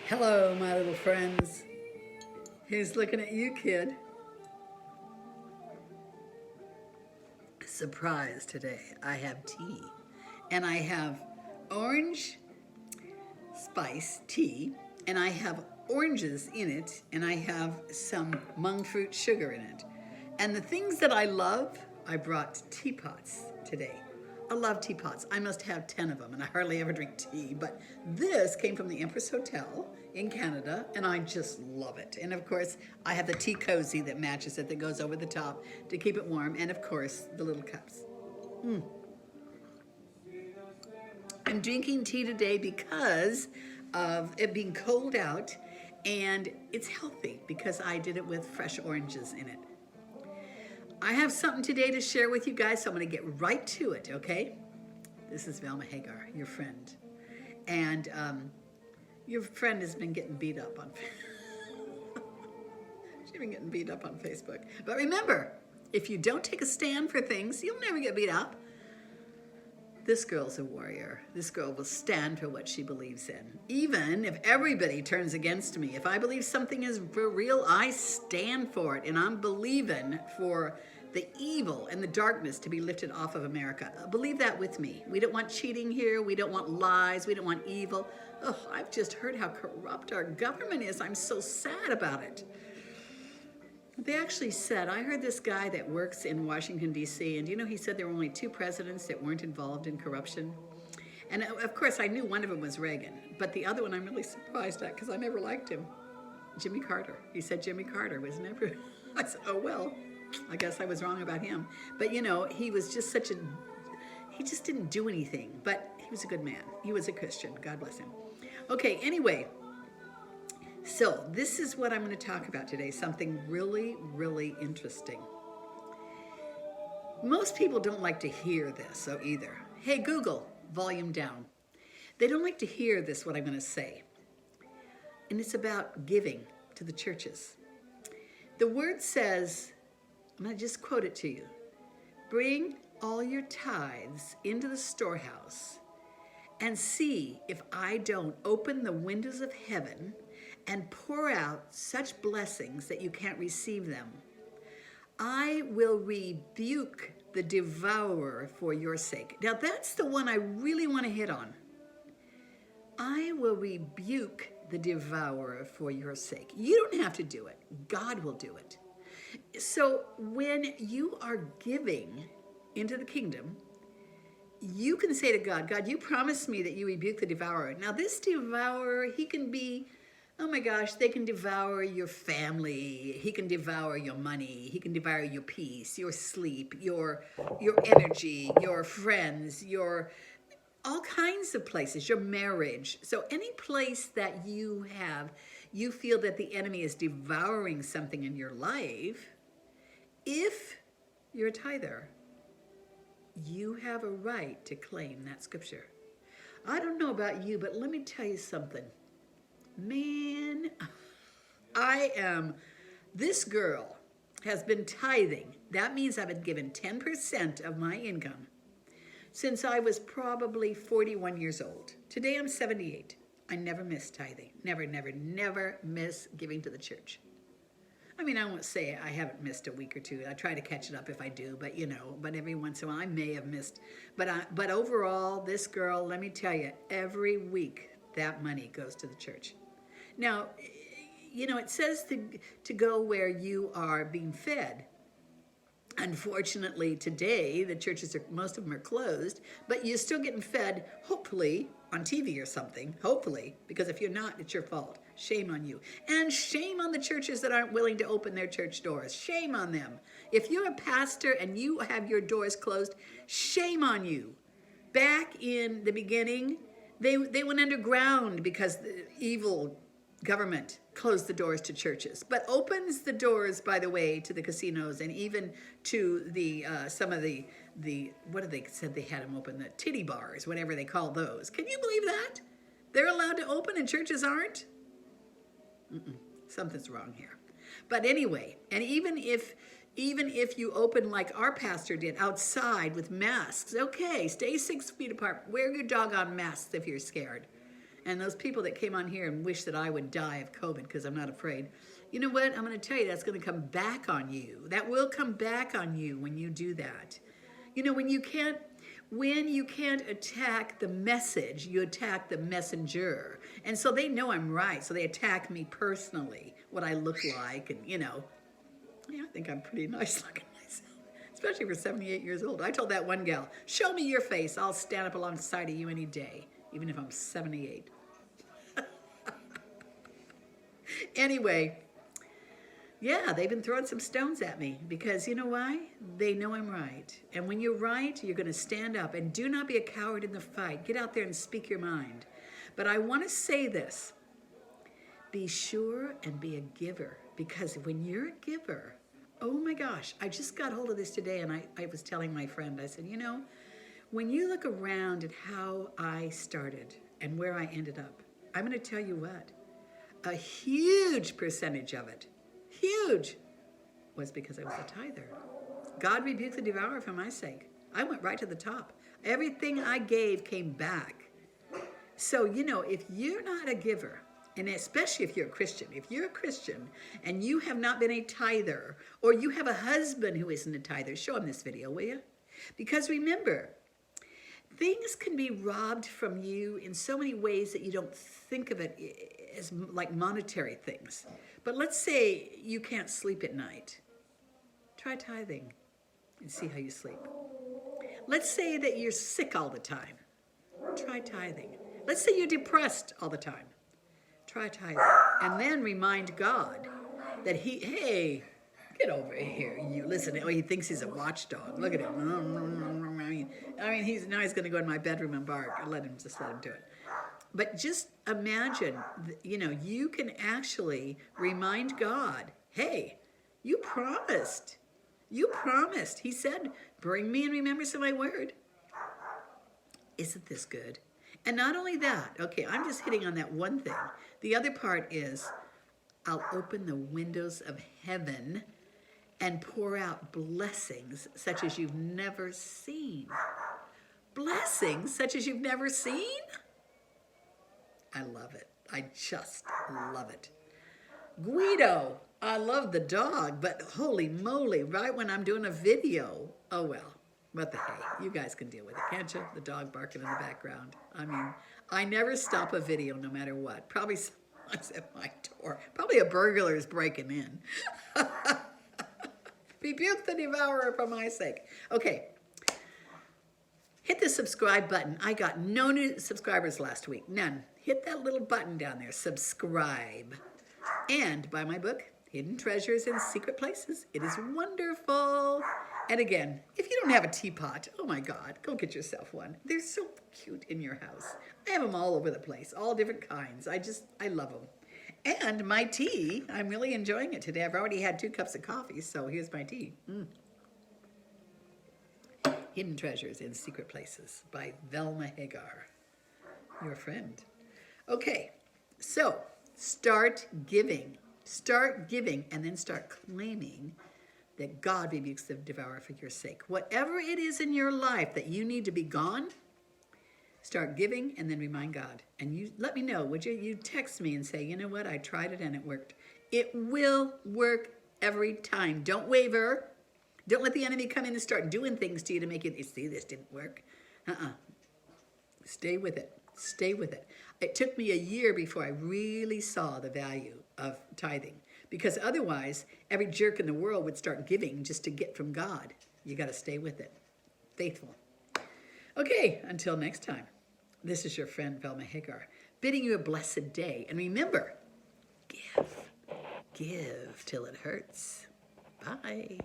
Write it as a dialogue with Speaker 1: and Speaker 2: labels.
Speaker 1: Hello, my little friends. Who's looking at you, kid? Surprise today. I have tea. And I have orange spice tea, and I have oranges in it, and I have some monk fruit sugar in it. And the things that I love, I brought teapots today. I love teapots. I must have 10 of them, and I hardly ever drink tea. But this came from the Empress Hotel in Canada, and I just love it. And of course, I have the tea cozy that matches it, that goes over the top to keep it warm, and of course, the little cups. I'm drinking tea today because of it being cold out, and it's healthy because I did it with fresh oranges in it. I have something today to share with you guys, so I'm going to get right to it, okay? This is Velma Hagar, your friend. And your friend has been getting beat up on she's been getting beat up on Facebook. But remember, if you don't take a stand for things, you'll never get beat up. This girl's a warrior. This girl will stand for what she believes in. Even if everybody turns against me, if I believe something is for real, I stand for it. And I'm believing for the evil and the darkness to be lifted off of America. Believe that with me. We don't want cheating here. We don't want lies. We don't want evil. Oh, I've just heard how corrupt our government is. I'm so sad about it. They actually said, I heard this guy that works in Washington, D.C., and he said there were only 2 presidents that weren't involved in corruption. And of course, I knew one of them was Reagan, but the other one I'm really surprised at because I never liked him. Jimmy Carter. He said Jimmy Carter was never, I said, oh, well, I guess I was wrong about him. But, he was just he just didn't do anything, but he was a good man. He was a Christian. God bless him. Okay, anyway. So this is what I'm going to talk about today, something really, really interesting. Most people don't like to hear this, either. Hey, Google, volume down. They don't like to hear this, what I'm going to say. And it's about giving to the churches. The word says, I'm going to just quote it to you. Bring all your tithes into the storehouse and see if I don't open the windows of heaven and pour out such blessings that you can't receive them. I will rebuke the devourer for your sake. Now that's the one I really want to hit on. I will rebuke the devourer for your sake. You don't have to do it. God will do it. So when you are giving into the kingdom, you can say to God, God, you promised me that you rebuke the devourer. Now this devourer, he can be, oh my gosh, they can devour your family. He can devour your money. He can devour your peace, your sleep, your energy, your friends, your all kinds of places, your marriage. So any place that you feel that the enemy is devouring something in your life, if you're a tither, you have a right to claim that scripture. I don't know about you, but let me tell you something. Man, this girl has been tithing. That means I've been given 10% of my income since I was probably 41 years old. Today I'm 78. I never miss tithing. Never, never, never miss giving to the church. I mean, I won't say I haven't missed a week or two. I try to catch it up if I do, but but every once in a while I may have missed. But overall, this girl, let me tell you, every week that money goes to the church. Now, it says to go where you are being fed. Unfortunately, today, the churches, most of them are closed, but you're still getting fed, hopefully, on TV or something, hopefully, because if you're not, it's your fault. Shame on you. And shame on the churches that aren't willing to open their church doors. Shame on them. If you're a pastor and you have your doors closed, shame on you. Back in the beginning, they went underground because the evil government closed the doors to churches, but opens the doors, by the way, to the casinos and even to the some of the what did they said they had them open, the titty bars, whatever they call those. Can you believe that? They're allowed to open and churches aren't? Something's wrong here. But anyway, and even if you open like our pastor did outside with masks, okay, stay 6 feet apart, wear your doggone masks if you're scared. And those people that came on here and wish that I would die of COVID because I'm not afraid. You know what? I'm going to tell you, that's going to come back on you. That will come back on you when you do that. You know, when you can't attack the message, you attack the messenger. And so they know I'm right. So they attack me personally, what I look like. And, you know, yeah, I think I'm pretty nice looking myself, especially for 78 years old. I told that one gal, show me your face. I'll stand up alongside of you any day, even if I'm 78. Anyway, yeah, they've been throwing some stones at me because you know why? They know I'm right. And when you're right, you're going to stand up and do not be a coward in the fight. Get out there and speak your mind. But I want to say this. Be sure and be a giver, because when you're a giver, oh my gosh, I just got hold of this today and I was telling my friend, I said, you know, when you look around at how I started and where I ended up, I'm going to tell you what, a huge percentage of it, huge, was because I was a tither. God rebuked the devourer for my sake. I went right to the top. Everything I gave came back. So, you know, if you're not a giver, and especially if you're a Christian and you have not been a tither, or you have a husband who isn't a tither, show him this video, will you? Because remember, things can be robbed from you in so many ways that you don't think of it as like monetary things. But let's say you can't sleep at night. Try tithing and see how you sleep. Let's say that you're sick all the time. Try tithing. Let's say you're depressed all the time. Try tithing. And then remind God that hey, get over here, you. Listen, oh, he thinks he's a watchdog. Look at him. I mean, he's going to go in my bedroom and bark. Let him do it. But just imagine, you know, you can actually remind God, hey, you promised. You promised. He said, bring me in remembrance of my word. Isn't this good? And not only that, okay, I'm just hitting on that one thing. The other part is, I'll open the windows of heaven and pour out blessings such as you've never seen. Blessings such as you've never seen? I love it. I just love it. Guido, I love the dog, but holy moly, right when I'm doing a video, oh well, what the hey, you guys can deal with it, can't you? The dog barking in the background. I mean, I never stop a video no matter what. Probably someone's at my door. Probably a burglar is breaking in. Rebuke the devourer for my sake. Okay. Hit the subscribe button. I got no new subscribers last week. None. Hit that little button down there. Subscribe. And buy my book, Hidden Treasures in Secret Places. It is wonderful. And again, if you don't have a teapot, oh my God, go get yourself one. They're so cute in your house. I have them all over the place, all different kinds. I love them. And my tea, I'm really enjoying it today. I've already had 2 cups of coffee, so here's my tea. Hidden Treasures in Secret Places by Velma Hagar, your friend. Okay, so start giving. Start giving and then start claiming that God rebukes the devourer for your sake. Whatever it is in your life that you need to be gone, start giving and then remind God. And you let me know, would you? You text me and say, you know what, I tried it and it worked. It will work every time. Don't waver. Don't let the enemy come in and start doing things to you to make you see this didn't work. Stay with it. Stay with it. It took me a year before I really saw the value of tithing, because otherwise every jerk in the world would start giving just to get from God. You got to stay with it. Faithful. Okay, until next time, this is your friend Velma Hagar, bidding you a blessed day. And remember, give till it hurts. Bye.